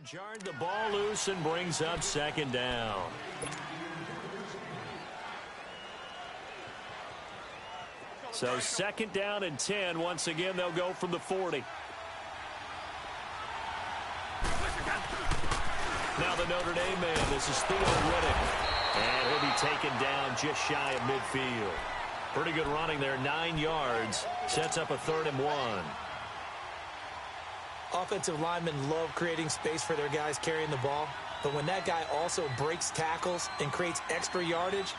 Jarred the ball loose and brings up second down. So second down and 10. Once again, they'll go from the 40. Now the Notre Dame man, this is Theo Riddick. And he'll be taken down just shy of midfield. Pretty good running there, 9 yards. Sets up a 3rd and 1. Offensive linemen love creating space for their guys carrying the ball. But when that guy also breaks tackles and creates extra yardage,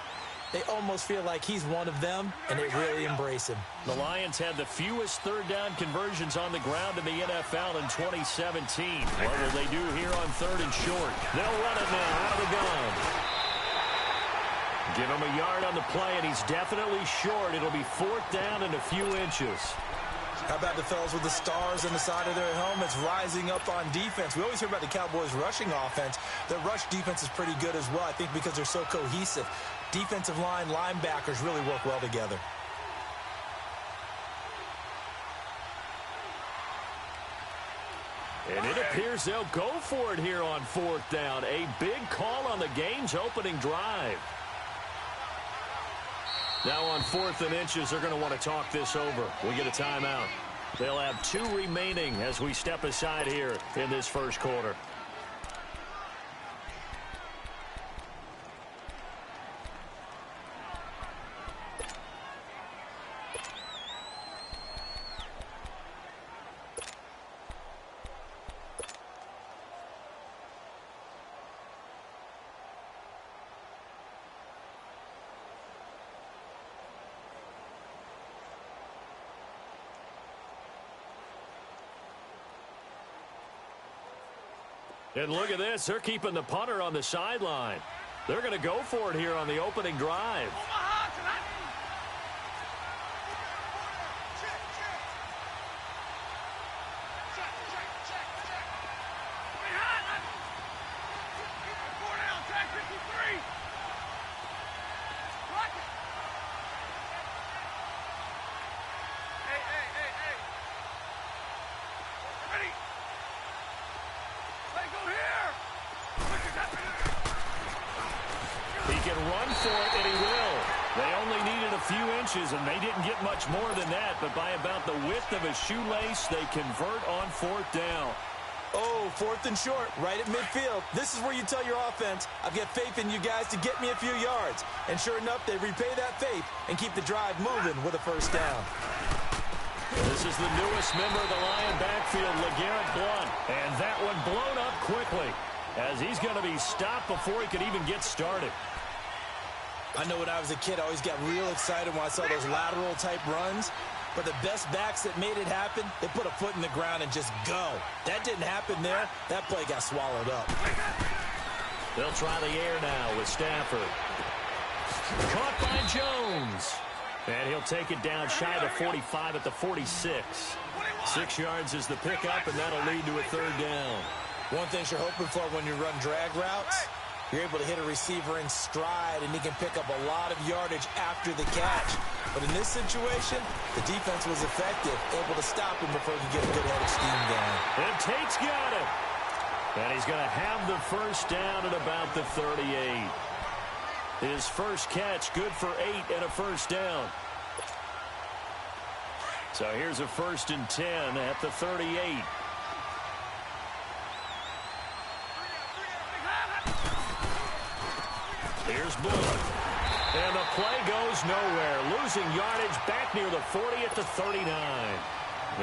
they almost feel like he's one of them, and they really embrace him. The Lions had the fewest third down conversions on the ground in the NFL in 2017. What will they do here on 3rd and short? They'll run it now out of the gun. Give him a yard on the play, and he's definitely short. It'll be 4th down and a few inches. How about the fellas with the stars on the side of their helmets rising up on defense? We always hear about the Cowboys' rushing offense. Their rush defense is pretty good as well, I think, because they're so cohesive. Defensive line, linebackers really work well together. And it appears they'll go for it here on 4th down. A big call on the game's opening drive. Now on 4th and inches, they're going to want to talk this over. We get a timeout. They'll have 2 remaining as we step aside here in this first quarter. And look at this. They're keeping the punter on the sideline. They're going to go for it here on the opening drive. And they didn't get much more than that, but by about the width of a shoelace, they convert on 4th down. Oh, 4th and short, right at midfield. This is where you tell your offense, I've got faith in you guys to get me a few yards. And sure enough, they repay that faith and keep the drive moving with a 1st down. This is the newest member of the Lion backfield, LeGarrette Blount. And that one blown up quickly as he's going to be stopped before he could even get started. I know when I was a kid, I always got real excited when I saw those lateral-type runs. But the best backs that made it happen, they put a foot in the ground and just go. That didn't happen there. That play got swallowed up. They'll try the air now with Stafford. Caught by Jones. And he'll take it down shy of 45 at the 46. 6 yards is the pickup, and that'll lead to a 3rd down. One thing you're hoping for when you run drag routes, you're able to hit a receiver in stride, and he can pick up a lot of yardage after the catch. But in this situation, the defense was effective, able to stop him before he could get a good head of steam going. And Tate's got it. And he's going to have the 1st down at about the 38. His first catch, good for 8 and a 1st down. So here's a 1st and 10 at the 38. Here's Blount. And the play goes nowhere. Losing yardage back near the 40 at the 39.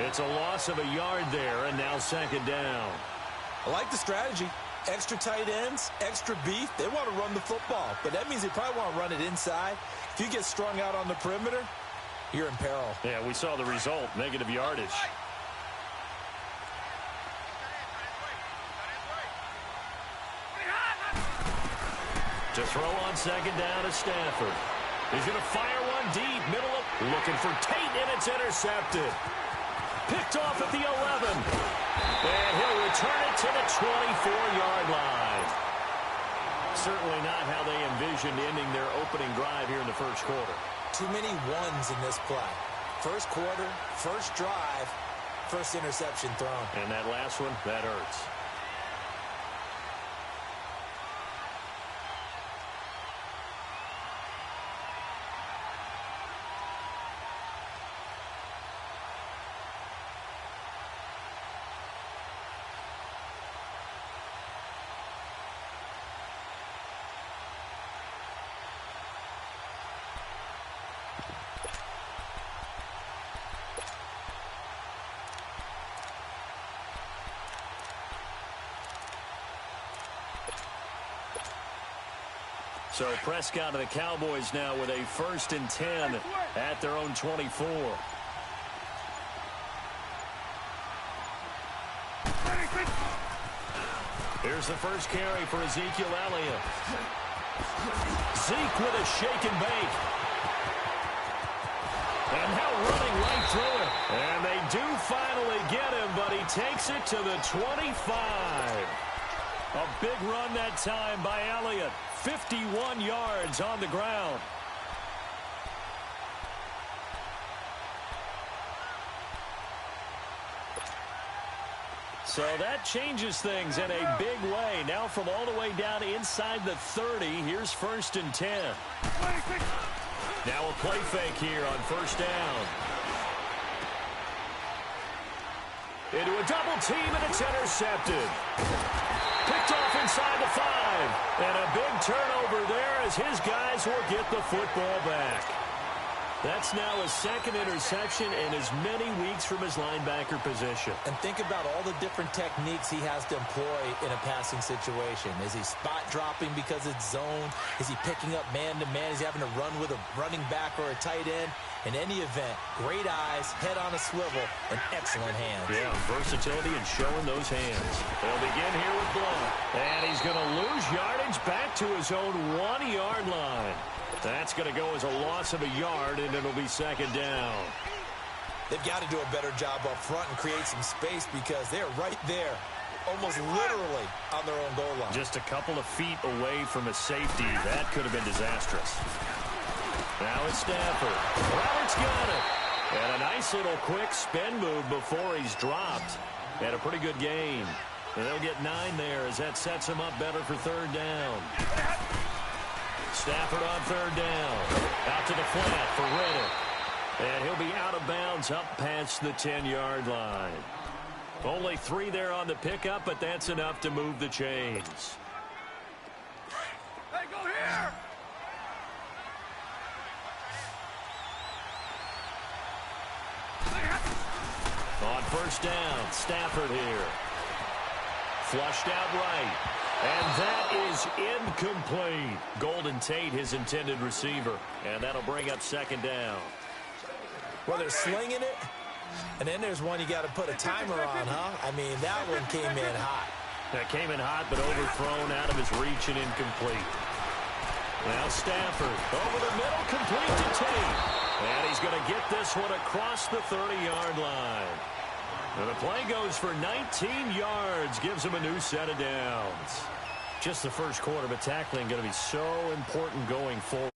It's a loss of a yard there, and now 2nd down. I like the strategy. Extra tight ends, extra beef. They want to run the football, but that means they probably want to run it inside. If you get strung out on the perimeter, you're in peril. Yeah, we saw the result, negative yardage. To throw on 2nd down is Stafford. He's going to fire one deep, middle of, looking for Tate, and it's intercepted. Picked off at the 11. And he'll return it to the 24-yard line. Certainly not how they envisioned ending their opening drive here in the first quarter. Too many ones in this play. First quarter, first drive, first interception thrown. And that last one, that hurts. So Prescott and the Cowboys now with a 1st and 10 at their own 24. Here's the first carry for Ezekiel Elliott. Zeke with a shake and bake. And now running right through it. And they do finally get him, but he takes it to the 25. A big run that time by Elliott. 51 yards on the ground. So that changes things in a big way. Now from all the way down inside the 30, here's 1st and 10. Now a play fake here on 1st down. Into a double team, and it's intercepted. Picked off inside the 5. And a big turnover there as his guys will get the football back. That's now his 2nd interception in as many weeks from his linebacker position. And think about all the different techniques he has to employ in a passing situation. Is he spot dropping because it's zone? Is he picking up man-to-man? Is he having to run with a running back or a tight end? In any event, great eyes, head on a swivel, and excellent hands. Yeah, versatility and showing those hands. They'll begin here with Blount. And he's going to lose yardage back to his own 1-yard line. That's going to go as a loss of a yard, and it'll be 2nd down. They've got to do a better job up front and create some space because they're right there, almost literally on their own goal line. Just a couple of feet away from a safety. That could have been disastrous. Now it's Stafford. Roberts got it. And a nice little quick spin move before he's dropped. And a pretty good gain. And they'll get 9 there as that sets him up better for 3rd down. Stafford on 3rd down. Out to the flat for Riddick. And he'll be out of bounds up past the 10-yard line. Only 3 there on the pickup, but that's enough to move the chains. Hey, go here! On 1st down, Stafford here. Flushed out right. And that is incomplete. Golden Tate, his intended receiver. And that'll bring up 2nd down. Well, they're slinging it. And then there's one you got to put a timer on, huh? I mean, that one came in hot. That came in hot, but overthrown out of his reach and incomplete. Now Stafford over the middle, complete to Tate. And he's going to get this one across the 30-yard line. And the play goes for 19 yards, gives him a new set of downs. Just the first quarter, but tackling going to be so important going forward.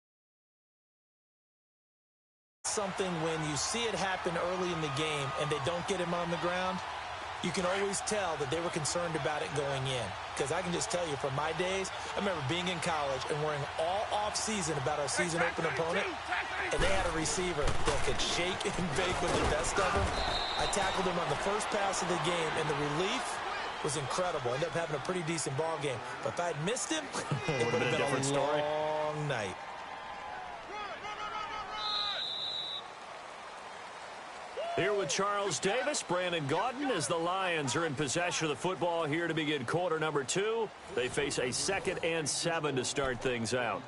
Something when you see it happen early in the game and they don't get him on the ground, you can always tell that they were concerned about it going in. Because I can just tell you from my days, I remember being in college and worrying all off-season about our season open opponent, and they had a receiver that could shake and bake with the best of them. I tackled him on the first pass of the game, and the relief was incredible. Ended up having a pretty decent ball game. But if I'd missed him, it would have been a different long night. Here with Charles Davis, Brandon Gaudin, as the Lions are in possession of the football here to begin quarter number 2. They face a 2nd and 7 to start things out.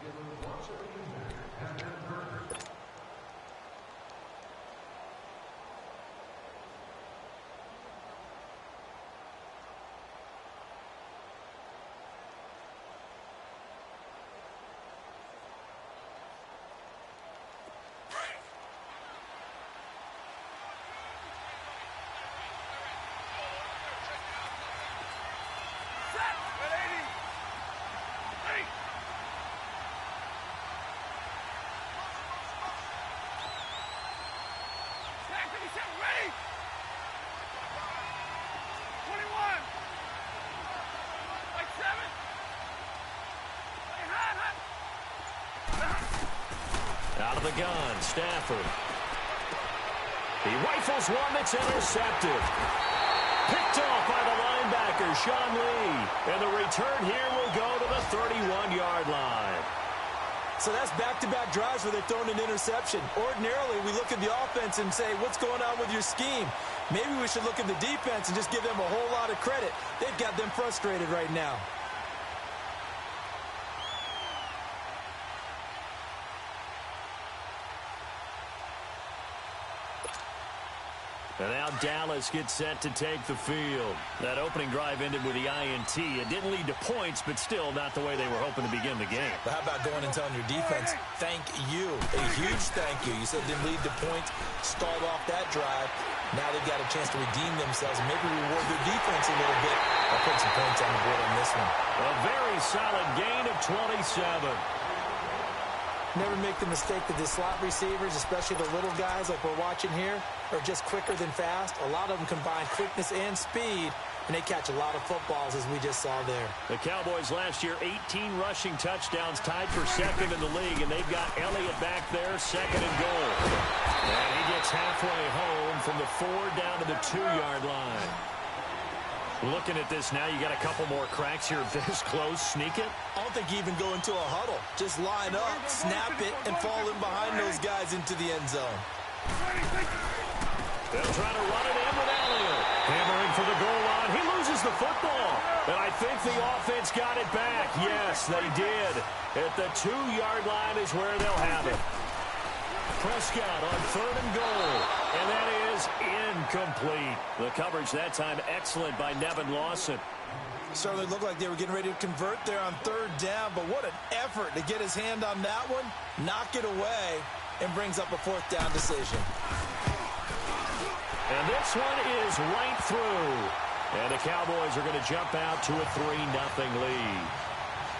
Out of the gun, Stafford. He rifles one that's intercepted. Picked off by the linebacker, Sean Lee. And the return here will go to the 31-yard line. So that's back-to-back drives where they're throwing an interception. Ordinarily, we look at the offense and say, what's going on with your scheme? Maybe we should look at the defense and just give them a whole lot of credit. They've got them frustrated right now. And now Dallas gets set to take the field. That opening drive ended with the INT. It didn't lead to points, but still not the way they were hoping to begin the game. But how about going and telling your defense, thank you, a huge thank you. You said it didn't lead to points, stalled off that drive. Now they've got a chance to redeem themselves and maybe reward their defense a little bit. I'll put some points on the board on this one. A very solid gain of 27. Never make the mistake that the slot receivers, especially the little guys like we're watching here, are just quicker than fast. A lot of them combine quickness and speed, and they catch a lot of footballs, as we just saw there. The Cowboys last year, 18 rushing touchdowns, tied for second in the league, and they've got Elliott back there, second and goal. And he gets halfway home from the 4 down to the 2-yard line. Looking at this now, you got a couple more cracks here this close. Sneak it? I don't think you even go into a huddle. Just line up, snap it, and fall in behind those guys into the end zone. They'll try to run it in with Elliott. Hammering for the goal line. He loses the football. And I think the offense got it back. Yes, they did. At the 2-yard line is where they'll have it. Prescott on 3rd and goal. And that is incomplete. The coverage that time excellent by Nevin Lawson. Certainly looked like they were getting ready to convert there on 3rd down, but what an effort to get his hand on that one, knock it away, and brings up a 4th down decision. And this one is right through. And the Cowboys are going to jump out to a 3-0 lead.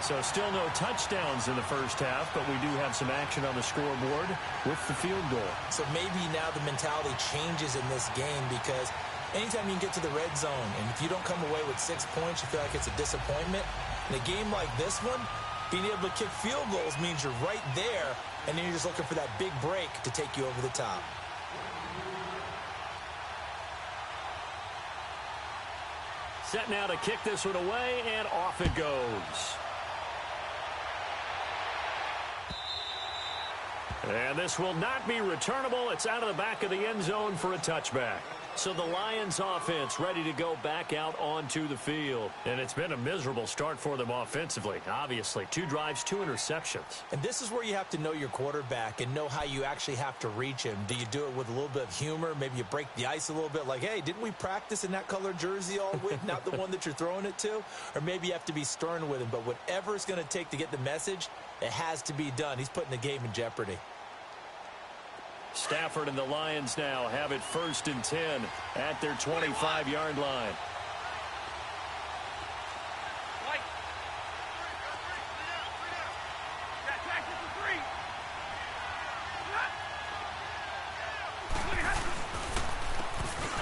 So still no touchdowns in the first half, but we do have some action on the scoreboard with the field goal. So maybe now the mentality changes in this game because anytime you can get to the red zone, and if you don't come away with 6 points, you feel like it's a disappointment. In a game like this one, being able to kick field goals means you're right there, and then you're just looking for that big break to take you over the top. Set now to kick this one away, and off it goes. And this will not be returnable. It's out of the back of the end zone for a touchback. So the Lions offense ready to go back out onto the field. And it's been a miserable start for them offensively. Obviously, 2 drives, 2 interceptions. And this is where you have to know your quarterback and know how you actually have to reach him. Do you do it with a little bit of humor? Maybe you break the ice a little bit like, hey, didn't we practice in that color jersey all week? Not the one that you're throwing it to? Or maybe you have to be stern with him. But whatever it's going to take to get the message, it has to be done. He's putting the game in jeopardy. Stafford and the Lions now have it 1st and 10 at their 25-yard line.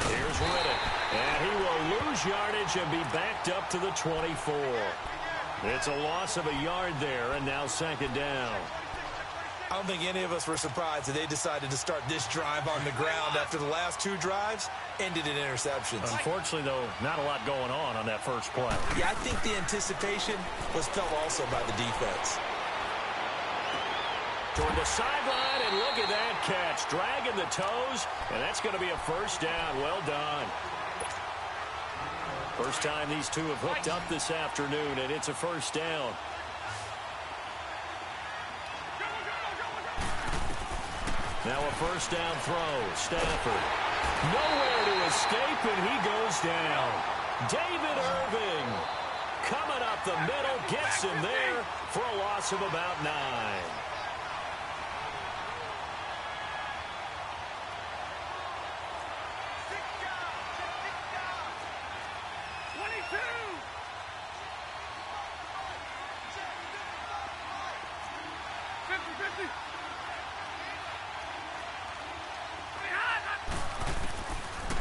Here's Riddick, and he will lose yardage and be backed up to the 24. It's a loss of a yard there, and now 2nd down. I don't think any of us were surprised that they decided to start this drive on the ground after the last 2 drives ended in interceptions. Unfortunately, though, not a lot going on that first play. Yeah, I think the anticipation was felt also by the defense. Toward the sideline, and look at that catch. Dragging the toes, and that's going to be a 1st down. Well done. First time these two have hooked up this afternoon, and it's a 1st down. Now a 1st down throw. Stafford. Nowhere to escape, and he goes down. David Irving coming up the middle, gets him there for a loss of about 9.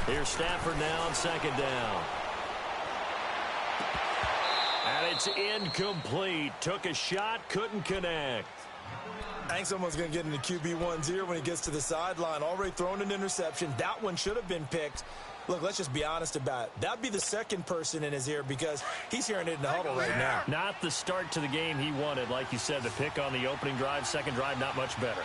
Here's Stafford now on 2nd down. And it's incomplete. Took a shot, couldn't connect. I think someone's going to get into QB1's ear when he gets to the sideline. Already thrown an interception. That one should have been picked. Look, let's just be honest about it. That'd be the 2nd person in his ear because he's hearing it in the huddle right now. Not the start to the game he wanted. Like you said, the pick on the opening drive, 2nd drive, not much better.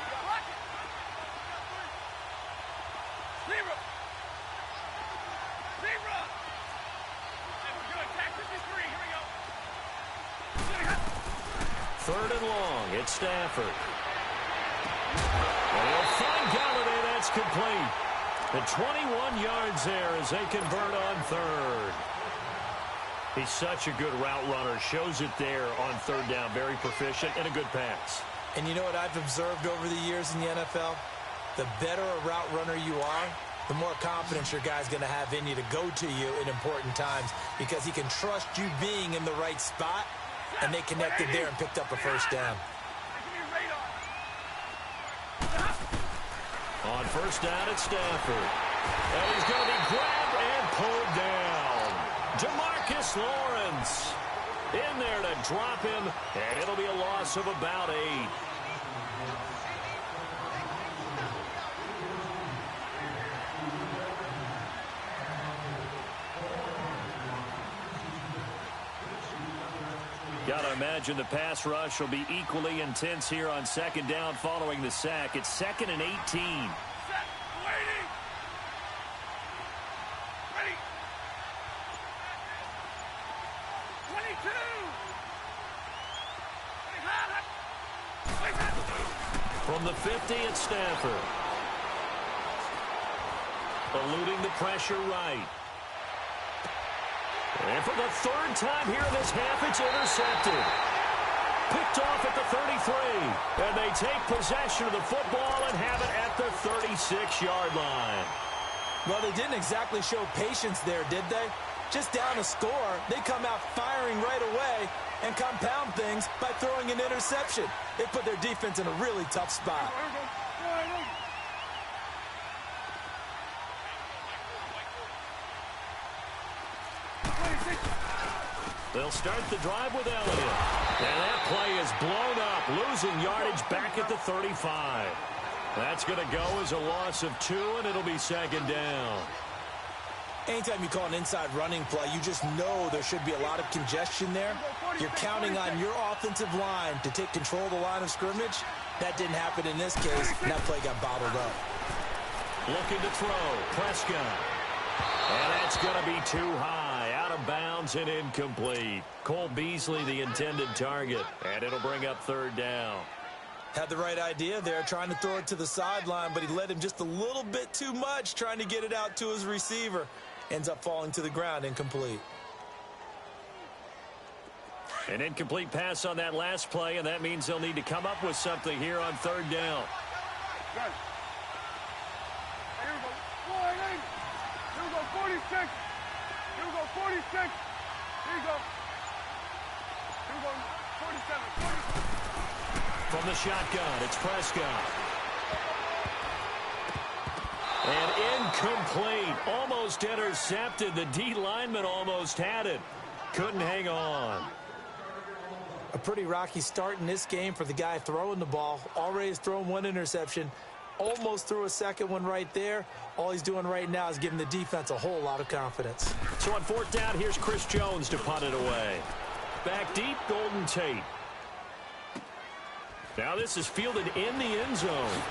Third and long, it's Stafford. And he'll find Galladay, that's complete. And 21 yards there as they convert on third. He's such a good route runner. Shows it there on third down. Very proficient and a good pass. And you know what I've observed over the years in the NFL? The better a route runner you are, the more confidence your guy's going to have in you to go to you in important times because he can trust you being in the right spot, and they connected there and picked up a first down. On first down at Stafford. And he's going to be grabbed and pulled down. DeMarcus Lawrence in there to drop him, and it'll be a loss of about 8. Got to imagine the pass rush will be equally intense here on second down following the sack. It's 2nd and 18. From the 50 at Stafford. Eluding the pressure right. And for the third time here in this half, it's intercepted. Picked off at the 33. And they take possession of the football and have it at the 36-yard line. Well, they didn't exactly show patience there, did they? Just down a score, they come out firing right away and compound things by throwing an interception. They put their defense in a really tough spot. They'll start the drive with Elliott. And that play is blown up, losing yardage back at the 35. That's going to go as a loss of 2, and it'll be second down. Anytime you call an inside running play, you just know there should be a lot of congestion there. You're counting on your offensive line to take control of the line of scrimmage. That didn't happen in this case, and that play got bottled up. Looking to throw, Prescott. And that's going to be too high, out of bounds and incomplete. Cole Beasley, the intended target, and it'll bring up third down. Had the right idea there, trying to throw it to the sideline, but he led him just a little bit too much, trying to get it out to his receiver. Ends up falling to the ground, incomplete. An incomplete pass on that last play, and that means they'll need to come up with something here on third down. Good. Here we go. 46. Here we go, 46. Here you go. Here we go, 47. From the shotgun, it's Prescott. And incomplete. Almost intercepted. The D lineman almost had it. Couldn't hang on. A pretty rocky start in this game for the guy throwing the ball. Already has thrown 1 interception. Almost threw a second one right there. All he's doing right now is giving the defense a whole lot of confidence. So on fourth down, here's Chris Jones to punt it away. Back deep, Golden Tate. Now this is fielded in the end zone.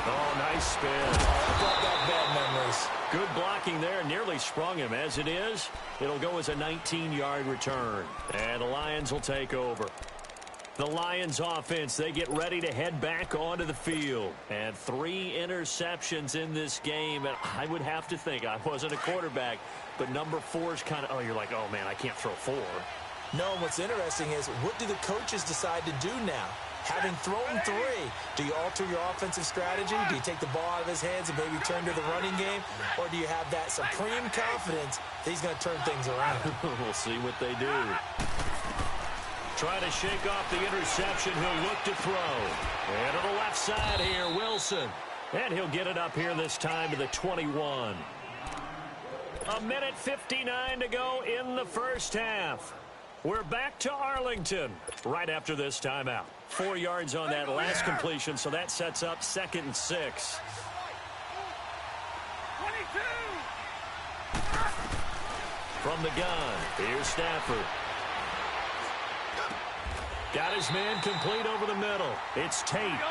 Oh, nice spin. Brought back bad memories. Good blocking there. Nearly sprung him. As it is, it'll go as a 19-yard return. And the Lions will take over. The Lions offense, they get ready to head back onto the field. And 3 interceptions in this game. And I would have to think, I wasn't a quarterback, but number 4 is kind of, oh, you're like, oh, man, I can't throw 4. No, what's interesting is, what do the coaches decide to do now? Having thrown 3, do you alter your offensive strategy? Do you take the ball out of his hands and maybe turn to the running game? Or do you have that supreme confidence that he's going to turn things around? We'll see what they do. Trying to shake off the interception. He'll look to throw. And to the left side here, Wilson. And he'll get it up here this time to the 21. 1:59 to go in the first half. We're back to Arlington right after this timeout. 4 yards on that last completion, so that sets up 2nd and 6. 22. From the gun, here's Stafford. Got his man complete over the middle. It's Tate.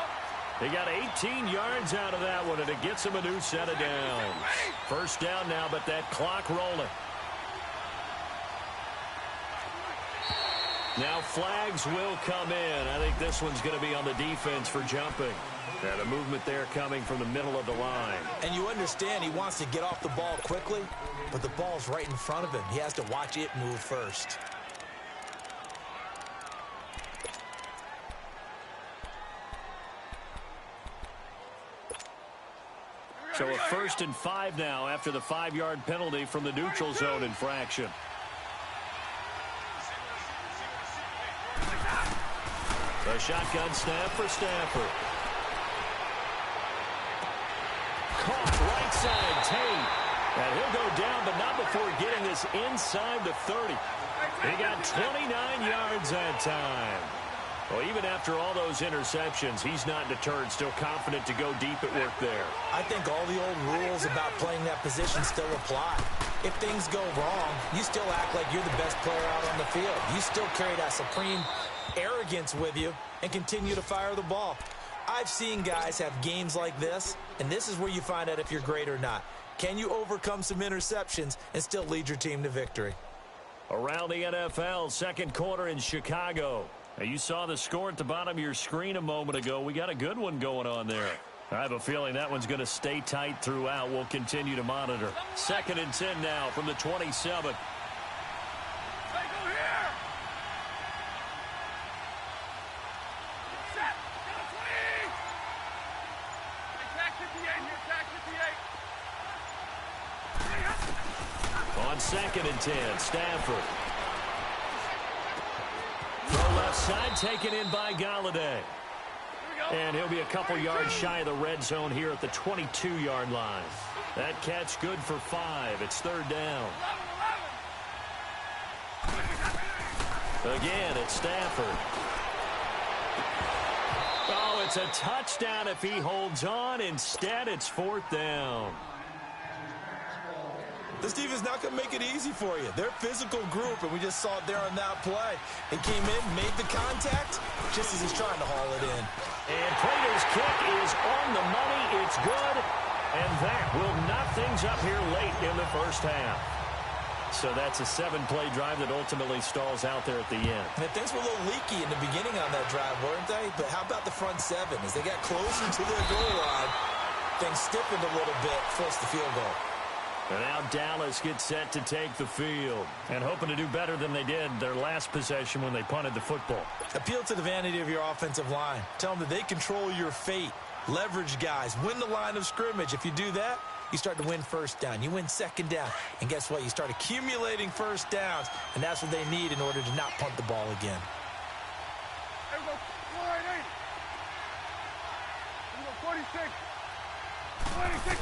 He got 18 yards out of that one, and it gets him a new set of downs. First down now, but that clock rolling. Now flags will come in. I think this one's going to be on the defense for jumping. And a movement there coming from the middle of the line. And you understand he wants to get off the ball quickly, but the ball's right in front of him. He has to watch it move first. So a 1st and 5 now after the 5-yard penalty from the neutral zone infraction. A shotgun snap for Stafford. Caught right side, Tate. And he'll go down, but not before getting this inside the 30. He got 29 yards that time. Well, even after all those interceptions, he's not deterred, still confident to go deep at work there. I think all the old rules about playing that position still apply. If things go wrong, you still act like you're the best player out on the field. You still carry that supreme arrogance with you and continue to fire the ball. I've seen guys have games like this, and this is where you find out if you're great or not. Can you overcome some interceptions and still lead your team to victory? Around the NFL, second quarter in Chicago. Now, you saw the score at the bottom of your screen a moment ago. We got a good one going on there. I have a feeling that one's going to stay tight throughout. We'll continue to monitor. 2nd and 10 now from the 27. On 2nd and 10, Stafford. Throw left side, taken in by Galladay. And he'll be a couple yards shy of the red zone here at the 22-yard line. That catch good for 5. It's 3rd down. Again, it's Stafford. Oh, it's a touchdown if he holds on. Instead, it's 4th down. This defense is not going to make it easy for you. They're a physical group, and we just saw it there on that play. They came in, made the contact, just as he's trying to haul it in. And Prater's kick is on the money. It's good. And that will knock things up here late in the first half. So that's a 7-play drive that ultimately stalls out there at the end. And things were a little leaky in the beginning on that drive, weren't they? But how about the front 7? As they got closer to their goal line, things stiffened a little bit, forced the field goal. And now Dallas gets set to take the field and hoping to do better than they did their last possession when they punted the football. Appeal to the vanity of your offensive line. Tell them that they control your fate. Leverage guys. Win the line of scrimmage. If you do that, you start to win 1st down. You win 2nd down. And guess what? You start accumulating 1st downs. And that's what they need in order to not punt the ball again. There we go. 480. There we go. 46. 26.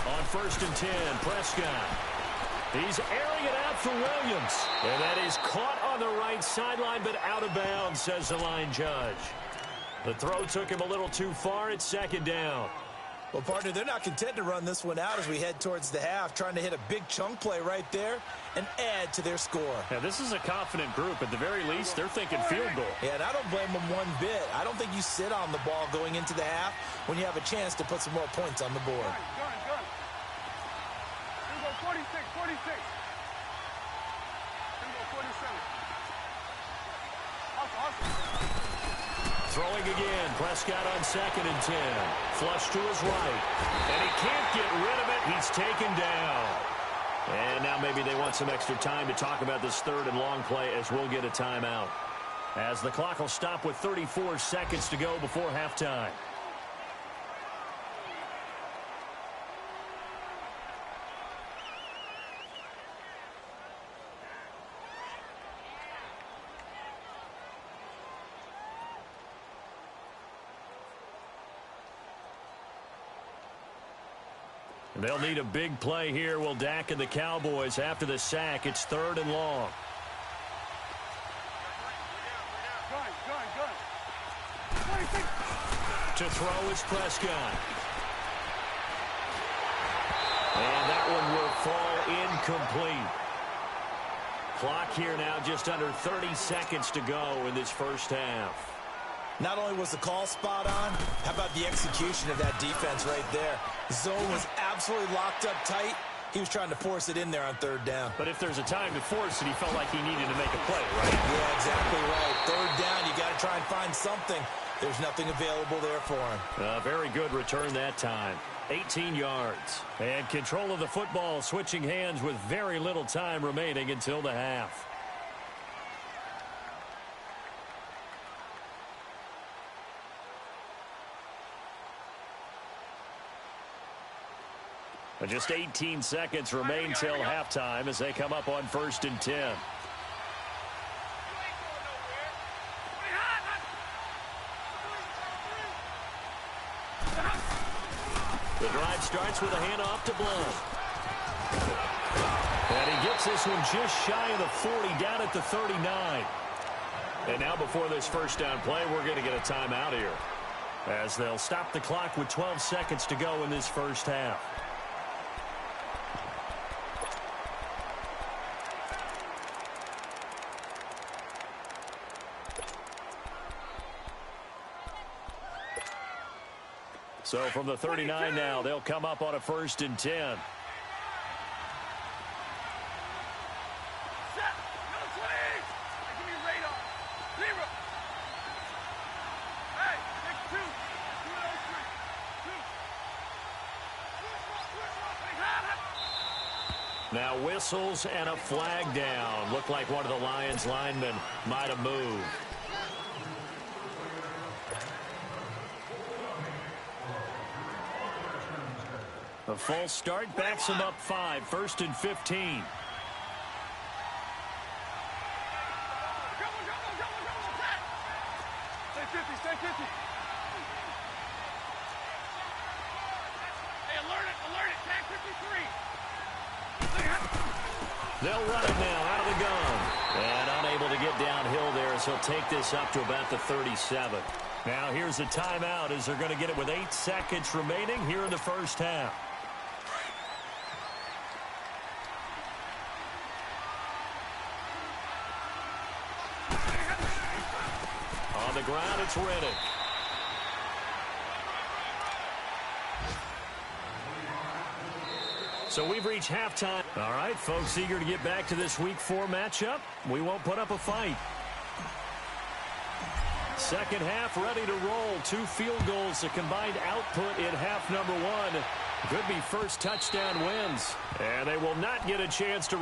On 1st and 10, Prescott. He's airing it out for Williams. And that is caught on the right sideline, but out of bounds, says the line judge. The throw took him a little too far. It's 2nd down. Well, partner, they're not content to run this one out as we head towards the half, trying to hit a big chunk play right there and add to their score. Now, this is a confident group. At the very least, they're thinking field goal. Yeah, and I don't blame them one bit. I don't think you sit on the ball going into the half when you have a chance to put some more points on the board. Gun. Here we go. 46. 46. Here we go. 47. Hustle. Throwing again. Prescott on 2nd and 10. Flush to his right. And he can't get rid of it. He's taken down. And now maybe they want some extra time to talk about this 3rd and long play as we'll get a timeout. As the clock will stop with 34 seconds to go before halftime. They'll need a big play here. Will Dak and the Cowboys after the sack. It's 3rd and long. Gun. To throw is Prescott. And that one will fall incomplete. Clock here now just under 30 seconds to go in this first half. Not only was the call spot on, how about the execution of that defense right there? The zone was absolutely locked up tight, He was trying to force it in there on third down. But if there's a time to force it, he felt like he needed to make a play, right? Yeah, exactly right. Third down, you got to try and find something. There's nothing available there for him. Very good return that time. 18 yards. And control of the football switching hands with very little time remaining until the half. Just 18 seconds remain till halftime as they come up on 1st and 10. The drive starts with a handoff to Blount. And he gets this one just shy of the 40, down at the 39. And now before this first down play, we're going to get a timeout here, as they'll stop the clock with 12 seconds to go in this first half. So from the 39 now, they'll come up on a 1st and 10. Now whistles and a flag down. Looked like one of the Lions linemen might have moved. A false start backs him up 5. 1st and 15. Stay 50, stay 50. Hey, alert it, tag 53. They'll run it now out of the gun. And unable to get downhill there as he'll take this up to about the 37. Now here's a timeout as they're going to get it with 8 seconds remaining here in the first half. On the ground, it's Reddick. So we've reached halftime. All right, folks, eager to get back to this Week 4 matchup. We won't put up a fight. Second half ready to roll. 2 field goals, the combined output in half number 1. Could be first touchdown wins. And they will not get a chance to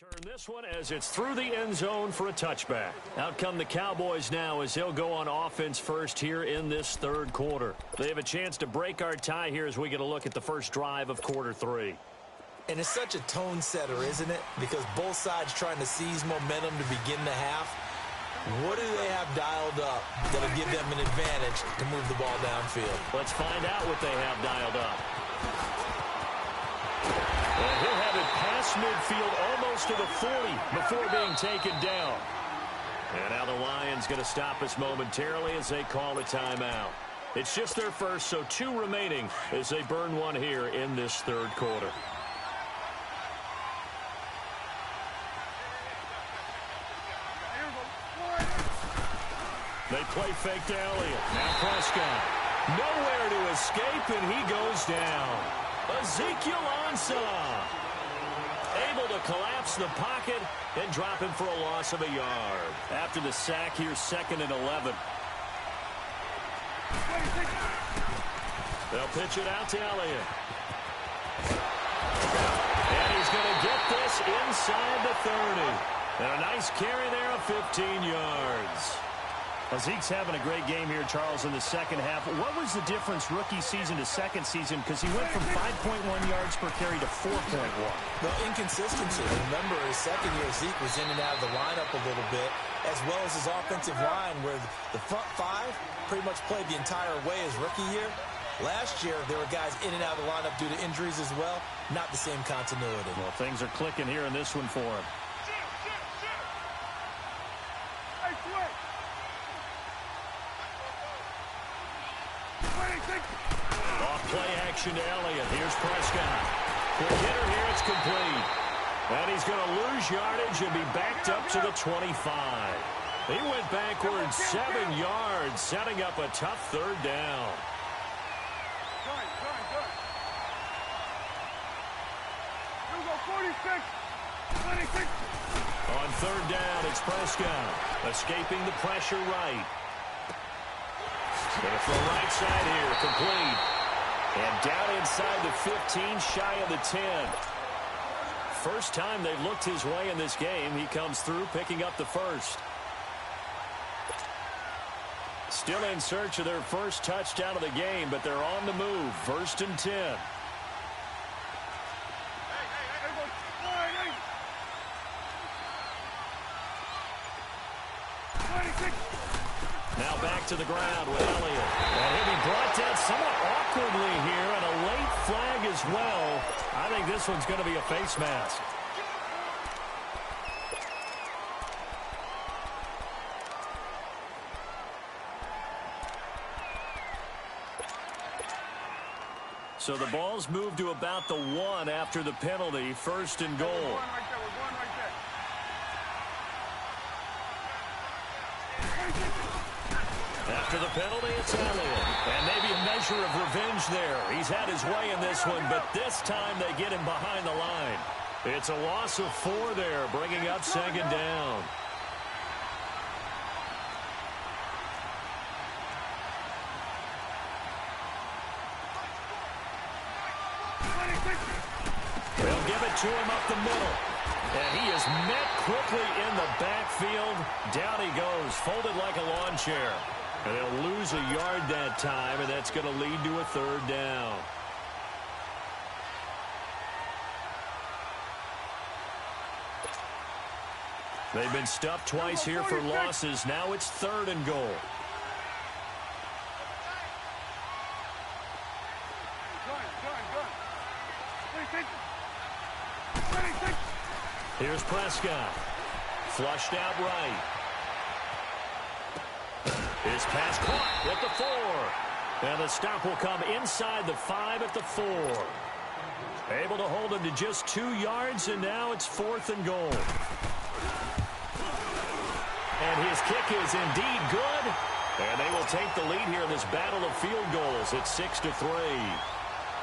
turn this one as it's through the end zone for a touchback. Out come the Cowboys now as they'll go on offense first here in this third quarter. They have a chance to break our tie here as we get a look at the first drive of quarter 3. And it's such a tone setter, isn't it? Because both sides trying to seize momentum to begin the half. What do they have dialed up that'll give them an advantage to move the ball downfield? Let's find out what they have dialed up. And he'll have it past midfield almost to the 40 before being taken down. And now the Lions going to stop us momentarily as they call a timeout. It's just their first, so 2 remaining as they burn one here in this third quarter. They play fake to Elliott. Now Prescott. Nowhere to escape, and he goes down. Ezekiel Ansah able to collapse the pocket and drop him for a loss of a yard. After the sack, here's 2nd and 11. They'll pitch it out to Elliott. And he's going to get this inside the 30. And a nice carry there of 15 yards. Zeke's having a great game here, Charles, in the second half. What was the difference rookie season to second season? Because he went from 5.1 yards per carry to 4.1. The inconsistency. Remember, his second year, Zeke was in and out of the lineup a little bit. as well as his offensive line, where the front five pretty much played the entire way his rookie year. Last year, there were guys in and out of the lineup due to injuries as well. Not the same continuity. Well, things are clicking here in this one for him. Hey, switch. 26. Off play action to Elliott. Here's Prescott. Quick hitter here. It's complete. And he's going to lose yardage and be backed up to the 25. He went backwards 7 yards, setting up a tough third down. Good. You go 46. 26. On third down, it's Prescott. Escaping the pressure right. Going to throw right side here. Complete. And down inside the 15, shy of the 10. First time they've looked his way in this game. He comes through, picking up the first. Still in search of their first touchdown of the game, but they're on the move. 1st and 10. Now back to the ground with Elliott. And he'll be brought down somewhat awkwardly here, and a late flag as well. I think this one's going to be a face mask. So the ball's moved to about the 1 after the penalty. 1st and goal. We're going right there. After the penalty, it's Elliott. And maybe a measure of revenge there. He's had his way in this one, but this time they get him behind the line. It's a loss of 4 there, bringing up 2nd down. They'll give it to him up the middle. And he is met quickly in the backfield. Down he goes, folded like a lawn chair. And they'll lose a yard that time, and that's going to lead to a 3rd down. They've been stuffed twice here for losses. Now it's 3rd and goal. Here's Prescott. Flushed out right. His pass caught at the 4. And the stop will come inside the 5 at the 4. Able to hold him to just 2 yards, and now it's 4th and goal. And his kick is indeed good. And they will take the lead here in this battle of field goals. It's 6-3.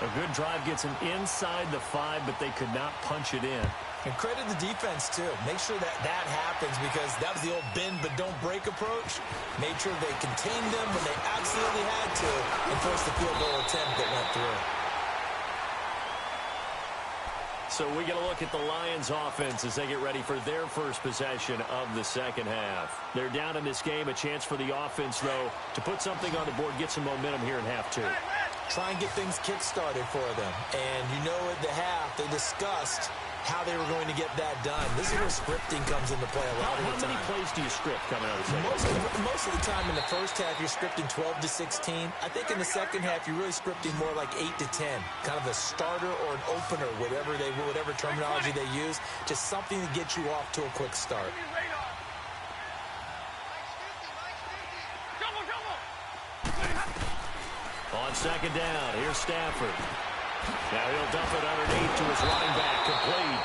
A good drive gets him inside the 5, but they could not punch it in. And credit the defense, too. Make sure that happens, because that was the old bend but don't break approach. Made sure they contained them when they absolutely had to and forced the field goal attempt that went through. So we get a look at the Lions offense as they get ready for their first possession of the second half. They're down in this game. A chance for the offense, though, to put something on the board, get some momentum here in half 2. Try and get things kick-started for them. And you know at the half, they discussed how they were going to get that done. This is where scripting comes into play a lot of the time. How many plays do you script coming out of the second half? Most of the time in the first half, you're scripting 12 to 16. I think in the second half, you're really scripting more like 8 to 10. Kind of a starter or an opener, whatever terminology they use. Just something to get you off to a quick start. On second down, here's Stafford. Now he'll dump it underneath to his running back, complete.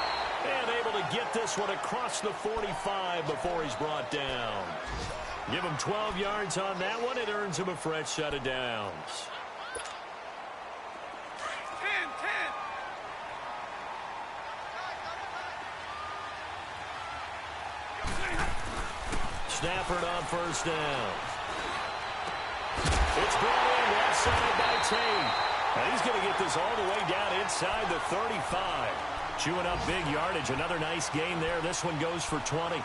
And able to get this one across the 45 before he's brought down. Give him 12 yards on that one. It earns him a fresh set of downs. 10. Stafford on first down. It's brought in left side by Tate. And he's going to get this all the way down inside the 35. Chewing up big yardage. Another nice gain there. This one goes for 20.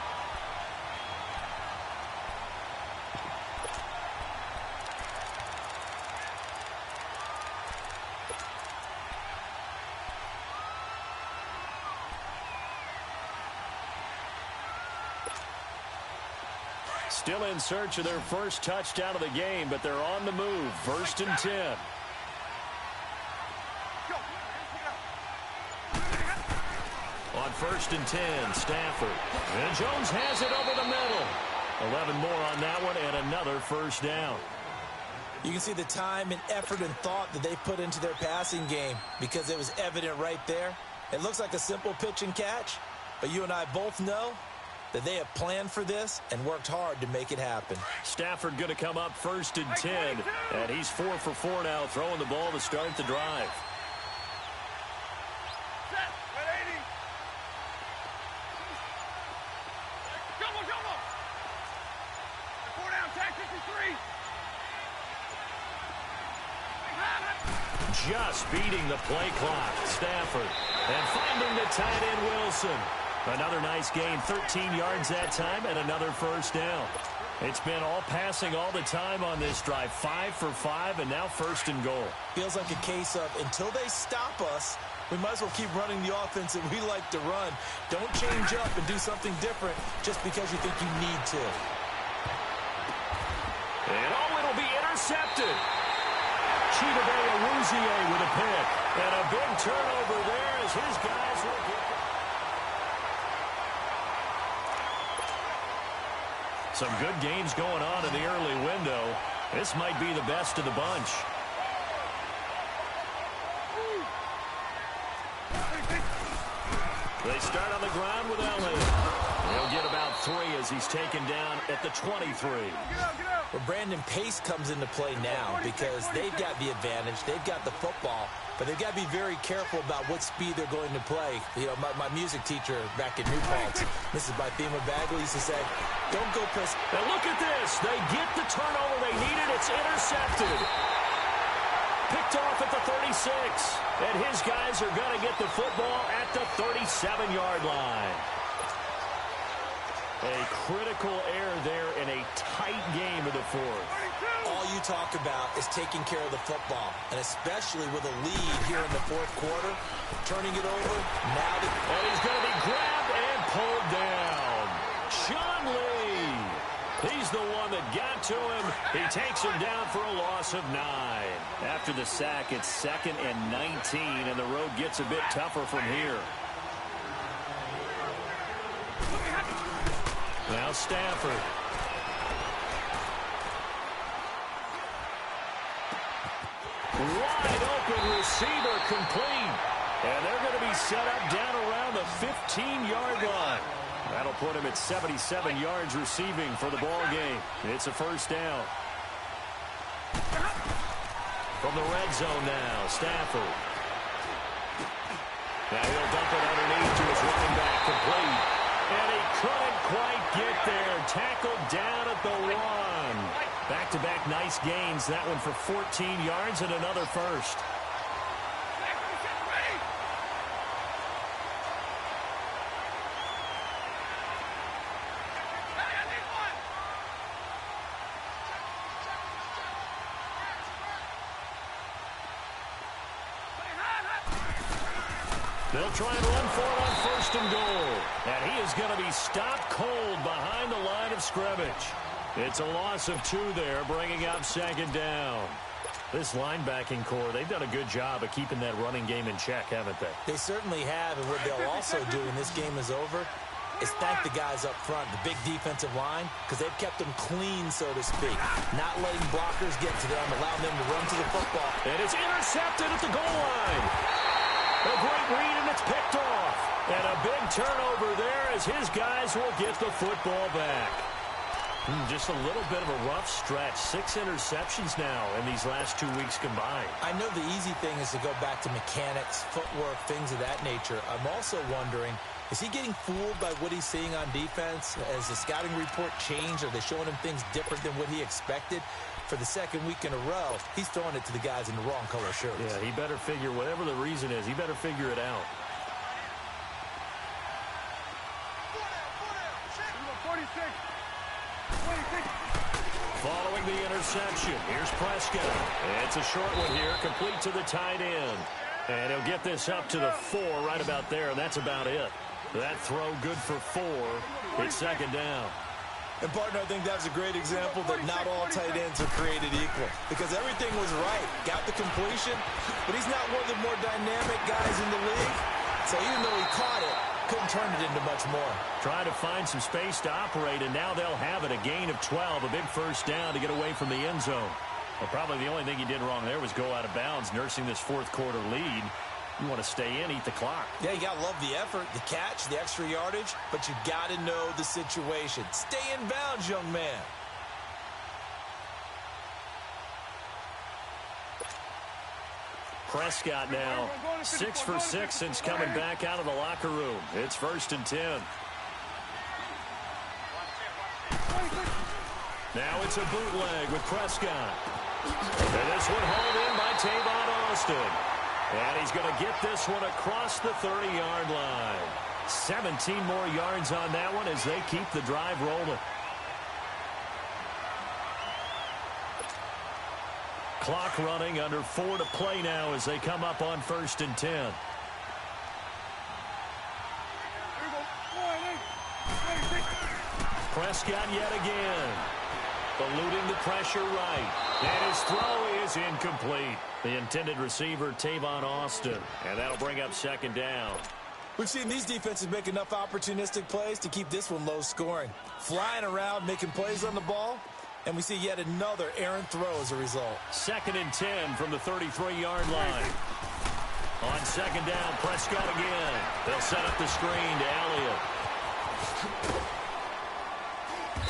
Still in search of their first touchdown of the game, but they're on the move. 1st and 10. On 1st and 10, Stafford. And Jones has it over the middle. 11 more on that one, and another first down. You can see the time and effort and thought that they put into their passing game because it was evident right there. It looks like a simple pitch and catch, but you and I both know that they have planned for this and worked hard to make it happen. Stafford going to come up 1st and 10, and he's 4 for 4 now, throwing the ball to start the drive. Just beating the play clock, Stafford. And finding the tight end, Wilson. Another nice gain, 13 yards that time, and another first down. It's been all passing all the time on this drive. 5 for 5, and now 1st and goal. Feels like a case of until they stop us, we might as well keep running the offense that we like to run. Don't change up and do something different just because you think you need to. And it'll be intercepted. Chidobe Awuzie with a pick. And a big turnover there as his guys will get some good games going on in the early window. This might be the best of the bunch. They start on the ground with Elliott. He'll get about 3 as he's taken down at the 23. Well, Brandon, pace comes into play now because they've got the advantage. They've got the football, but they've got to be very careful about what speed they're going to play. You know, my music teacher back in New Paltz, Mrs. Bythema Bagley, used to say, don't go press. Now look at this. They get the turnover they needed. It's intercepted. Picked off at the 36. And his guys are going to get the football at the 37-yard line. A critical error there in a tight game of the 4th. All you talk about is taking care of the football, and especially with a lead here in the 4th quarter, turning it over. Now and he's going to be grabbed and pulled down. Sean Lee. He's the one that got to him. He takes him down for a loss of 9. After the sack, it's 2nd and 19, and the road gets a bit tougher from here. Now Stafford. Wide open receiver complete. And they're going to be set up down around the 15-yard line. That'll put him at 77 yards receiving for the ball game. It's a first down. From the red zone now, Stafford. Now he'll dump it underneath to his running back, complete. And he couldn't quite get there. Tackled down at the 1. Back-to-back nice gains. That one for 14 yards and another first. They'll try and run for it on 1st and goal. And he is going to be stopped cold behind the line of scrimmage. It's a loss of 2 there, bringing up 2nd down. This linebacking core, they've done a good job of keeping that running game in check, haven't they? They certainly have, and what they'll also do when this game is over is thank the guys up front, the big defensive line, because they've kept them clean, so to speak. Not letting blockers get to them, allowing them to run to the football. And it's intercepted at the goal line. A great read, and it's picked off. And a big turnover there as his guys will get the football back. Just a little bit of a rough stretch. 6 interceptions now in these last 2 weeks combined. I know the easy thing is to go back to mechanics, footwork, things of that nature. I'm also wondering, is he getting fooled by what he's seeing on defense? Has the scouting report changed? Are they showing him things different than what he expected? For the 2nd week in a row, he's throwing it to the guys in the wrong color shirts. Yeah, he better figure, whatever the reason is, he better figure it out. 46. Following the interception, here's Prescott. It's a short one here, complete to the tight end. And he'll get this up to the 4 right about there, and that's about it. That throw good for 4. It's 2nd down. And, partner, I think that's a great example that not all tight ends are created equal because everything was right. Got the completion, but he's not one of the more dynamic guys in the league. So even though he caught it, couldn't turn it into much more. Trying to find some space to operate, and now they'll have it. A gain of 12, a big first down to get away from the end zone. Well, probably the only thing he did wrong there was go out of bounds, nursing this fourth quarter lead. You want to stay in, eat the clock. Yeah, you got to love the effort, the catch, the extra yardage, but you got to know the situation. Stay in bounds, young man. Prescott now 6 for 6 since coming back out of the locker room. It's 1st and 10. Now it's a bootleg with Prescott. And this one hauled in by Tavon Austin. And he's going to get this one across the 30-yard line. 17 more yards on that one as they keep the drive rolling. Clock running, under 4 to play now as they come up on 1st and 10. Prescott yet again. Eluding the pressure right. And his throw is incomplete. The intended receiver, Tavon Austin. And that'll bring up 2nd down. We've seen these defenses make enough opportunistic plays to keep this one low scoring. Flying around, making plays on the ball. And we see yet another errant throw as a result. 2nd and 10 from the 33-yard line. On 2nd down, Prescott again. They'll set up the screen to Elliott.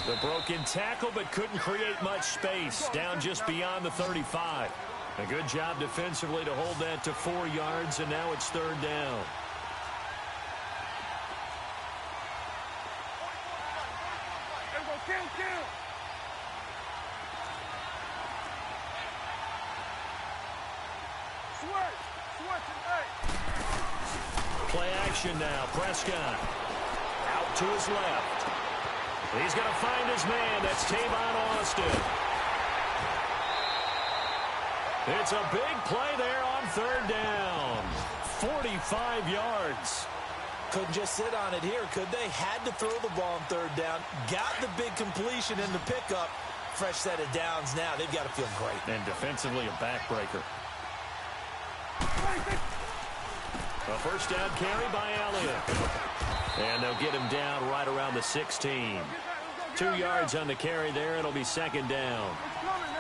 The broken tackle, but couldn't create much space. Down just beyond the 35. A good job defensively to hold that to 4 yards, and now it's 3rd down. Play action now. Prescott out to his left. He's going to find his man. That's Tavon Austin. It's a big play there on 3rd down. 45 yards. Couldn't just sit on it here, could they? Had to throw the ball on 3rd down. Got the big completion in the pickup. Fresh set of downs now. They've got to feel great. And defensively, a backbreaker. A first down carry by Elliott. And they'll get him down right around the 16. 2 yards on the carry there. It'll be 2nd down.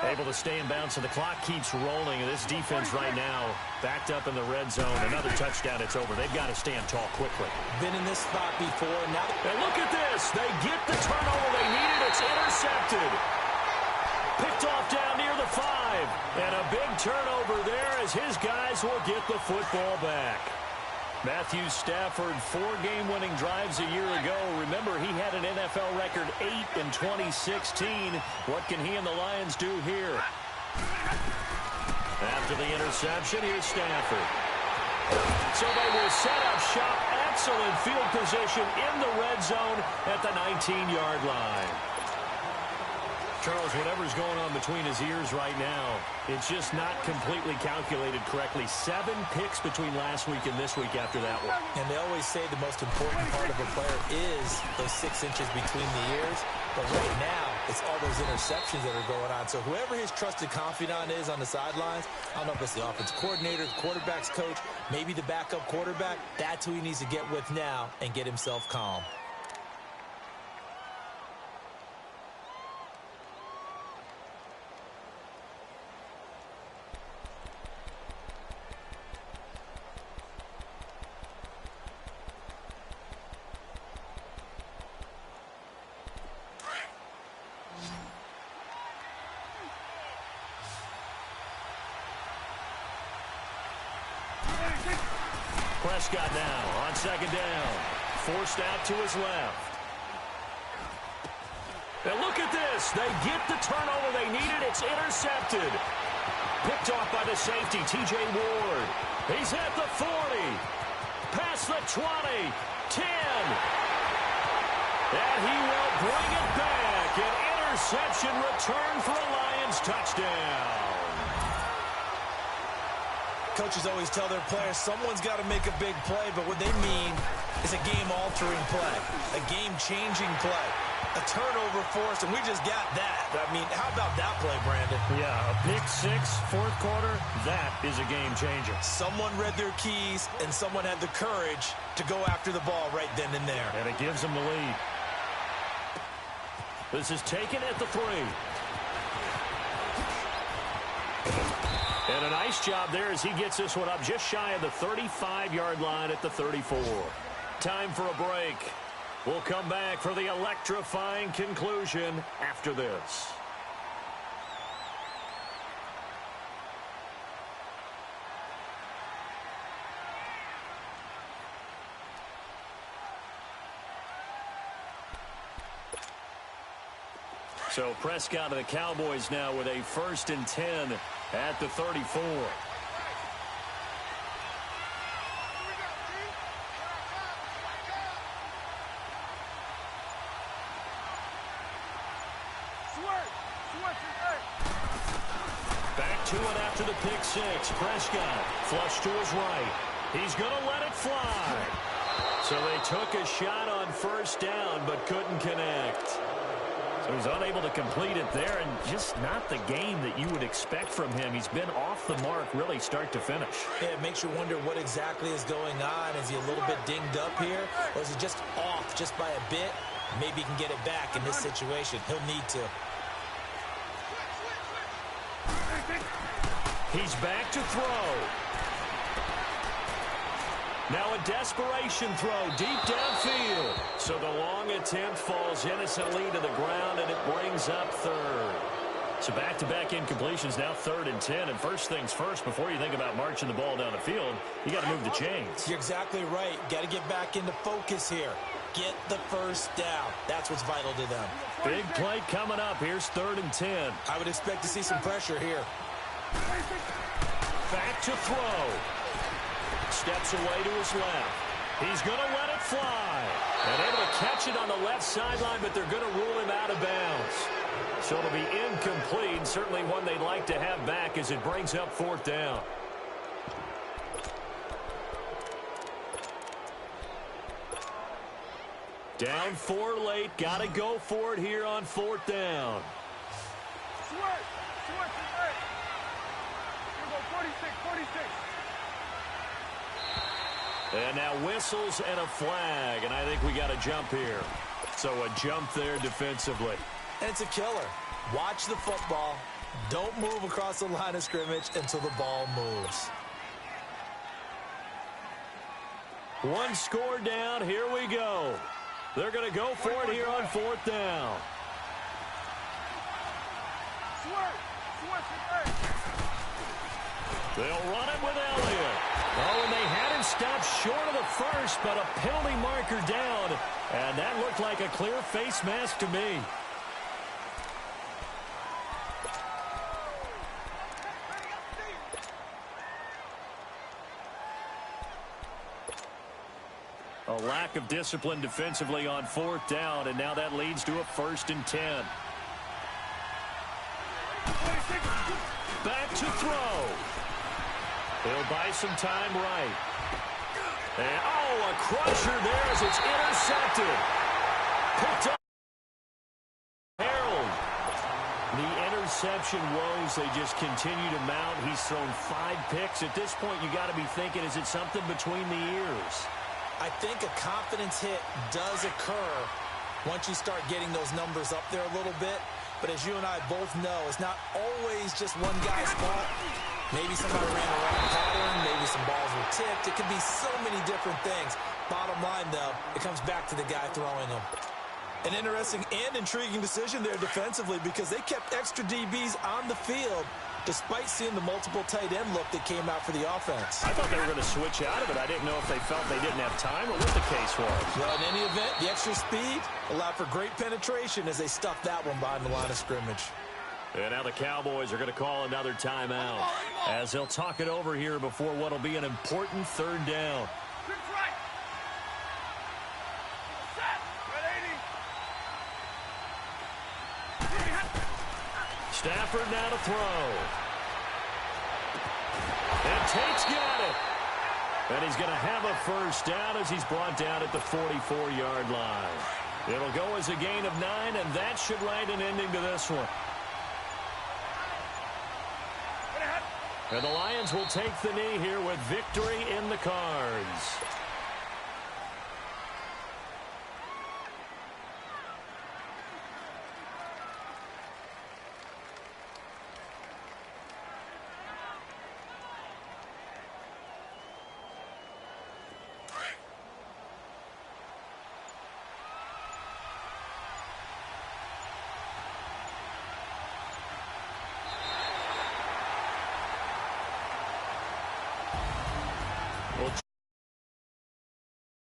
Able to stay in bounds, so the clock keeps rolling. And this defense right now backed up in the red zone. Another touchdown, it's over. They've got to stand tall quickly. Been in this spot before. Now, and look at this. They get the turnover they needed. It's intercepted. Picked off down near the 5. And a big turnover there as his guys will get the football back. Matthew Stafford, 4 game-winning drives a year ago. Remember, he had an NFL record 8 in 2016. What can he and the Lions do here? After the interception, here's Stafford. So they will set up shop. Excellent field position in the red zone at the 19-yard line. Charles, whatever's going on between his ears right now, it's just not completely calculated correctly. 7 picks between last week and this week after that one. And they always say the most important part of a player is those 6 inches between the ears. But right now, it's all those interceptions that are going on. So whoever his trusted confidant is on the sidelines, I don't know if it's the offensive coordinator, the quarterback's coach, maybe the backup quarterback, that's who he needs to get with now and get himself calm. Prescott now on 2nd down. Forced out to his left. And look at this. They get the turnover they needed. It's intercepted. Picked off by the safety, T.J. Ward. He's at the 40. Past the 20. 10. And he will bring it back. An interception return for a Lions touchdown. Coaches always tell their players someone's got to make a big play, but what they mean is a game-altering play, a game-changing play. A turnover forced, and we just got that. I mean, how about that play, Brandon? Yeah, a pick six, fourth quarter, that is a game changer. Someone read their keys, and someone had the courage to go after the ball right then and there. And it gives them the lead. This is taken at the 3. And a nice job there as he gets this one up just shy of the 35-yard line at the 34. Time for a break. We'll come back for the electrifying conclusion after this. So Prescott and the Cowboys now with a 1st and 10 at the 34. Back to it after the pick six. Prescott flush to his right. He's going to let it fly. So they took a shot on 1st down but couldn't connect. So he's unable to complete it there, and just not the game that you would expect from him. He's been off the mark really start to finish. Yeah, it makes you wonder what exactly is going on. Is he a little bit dinged up here, or is he just off just by a bit? Maybe he can get it back in this situation. He'll need to. He's back to throw. Now a desperation throw deep downfield. So the long attempt falls innocently to the ground, and it brings up 3rd. So back-to-back incompletions, now 3rd and 10. And first things first, before you think about marching the ball down the field, you got to move the chains. You're exactly right. Got to get back into focus here. Get the 1st down. That's what's vital to them. Big play coming up. Here's 3rd and 10. I would expect to see some pressure here. Back to throw. Steps away to his left. He's going to let it fly. And able to catch it on the left sideline, but they're going to rule him out of bounds. So it'll be incomplete. Certainly one they'd like to have back as it brings up 4th down. Down 4 late. Got to go for it here on 4th down. And now whistles and a flag, and I think we got a jump here. So a jump there defensively. And it's a killer. Watch the football. Don't move across the line of scrimmage until the ball moves. 1 score down. Here we go. They're going to go for it here on 4th down. They'll run it with Elliott. Oh, and they had him stopped short of the 1st, but a penalty marker down. And that looked like a clear face mask to me. A lack of discipline defensively on 4th down, and now that leads to a 1st and 10. Back to throw. He'll buy some time right. And, oh, a crusher there as it's intercepted. Picked up. Harold. The interception woes, they just continue to mount. He's thrown 5 picks. At this point, you got to be thinking, is it something between the ears? I think a confidence hit does occur once you start getting those numbers up there a little bit. But as you and I both know, it's not always just one guy's fault. Maybe somebody ran a wrong pattern. Maybe some balls were tipped. It could be so many different things. Bottom line, though, it comes back to the guy throwing them. An interesting and intriguing decision there defensively because they kept extra DBs on the field despite seeing the multiple tight end look that came out for the offense. I thought they were going to switch out of it. I didn't know if they felt they didn't have time or what the case was. Well, in any event, the extra speed allowed for great penetration as they stuffed that one behind the line of scrimmage. And now the Cowboys are going to call another timeout as they'll talk it over here before what will be an important 3rd down. Stafford now to throw. And Tate's got it. And he's going to have a 1st down as he's brought down at the 44-yard line. It'll go as a gain of 9, and that should write an ending to this one. And the Lions will take the knee here with victory in the cards.